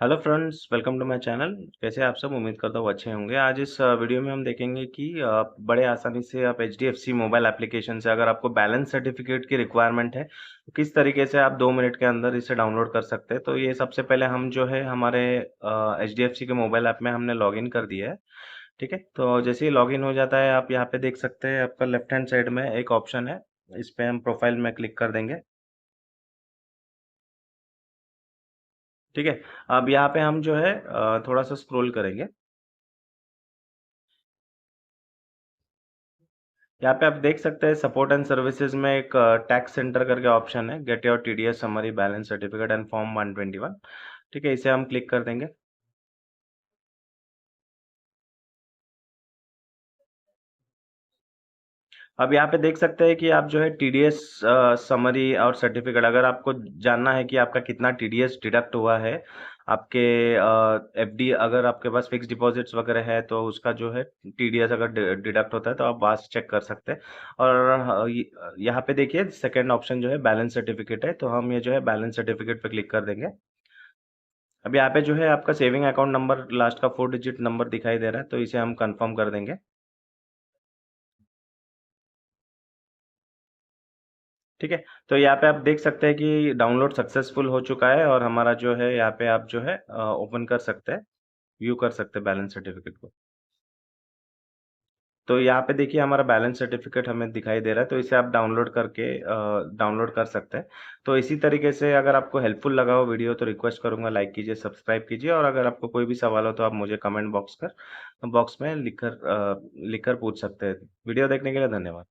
Hello friends, welcome to my channel. कैसे हैं आप सब? उम्मीद करता हूँ अच्छे होंगे। आज इस वीडियो में हम देखेंगे कि बड़े आसानी से आप एचडीएफसी मोबाइल एप्लीकेशन से अगर आपको बैलेंस सर्टिफिकेट की रिक्वायरमेंट है, तो किस तरीके से आप 2 मिनट के अंदर इसे डाउनलोड कर सकते हैं। तो ये सबसे पहले हम जो है हमारे एचडीएफसी के मोबाइल ऐप में हमने लॉगिन कर दिया है। ठीक है, तो जैसे ही लॉगिन हो जाता है, आप यहाँ पे देख सकते हैं आपका लेफ्ट हैंड साइड में एक ऑप्शन है। इस पे हम प्रोफाइल में क्लिक कर देंगे। ठीक है, अब यहाँ पे हम जो है थोड़ा सा स्क्रॉल करेंगे। यहाँ पे आप देख सकते हैं सपोर्ट एंड सर्विसेज में एक टैक्स सेंटर करके ऑप्शन है, get your TDS summary balance certificate and form 121। ठीक है, इसे हम क्लिक कर देंगे। अब यहाँ पे देख सकते हैं कि आप जो है टीडीएस समरी और सर्टिफिकेट, अगर आपको जानना है कि आपका कितना टीडीएस डिडक्ट हुआ है आपके एफडी, अगर आपके पास फिक्स डिपॉजिट्स वगैरह है तो उसका जो है टीडीएस अगर डिडक्ट होता है तो आप वहाँ से चेक कर सकते हैं। और यहाँ पे देखिए सेकंड ऑप्शन जो है बैलेंस सर्टिफिकेट है, तो हम ये जो है बैलेंस सर्टिफिकेट पे क्लिक कर देंगे। अब यहाँ पे जो है आपका सेविंग अकाउंट नंबर लास्ट का 4 डिजिट नंबर दिखाई दे रहा है, तो इसे हम कंफर्म कर देंगे। ठीक है, तो यहाँ पे आप देख सकते हैं कि डाउनलोड सक्सेसफुल हो चुका है और हमारा जो है यहाँ पे आप जो है ओपन कर सकते हैं, व्यू कर सकते हैं बैलेंस सर्टिफिकेट को। तो यहाँ पे देखिए हमारा बैलेंस सर्टिफिकेट हमें दिखाई दे रहा है, तो इसे आप डाउनलोड करके डाउनलोड कर सकते हैं। तो इसी तरीके से अगर आपको हेल्पफुल लगा हो वीडियो तो रिक्वेस्ट करूंगा लाइक कीजिए, सब्सक्राइब कीजिए, और अगर आपको कोई भी सवाल हो तो आप मुझे कमेंट बॉक्स में लिखकर पूछ सकते हैं। वीडियो देखने के लिए धन्यवाद।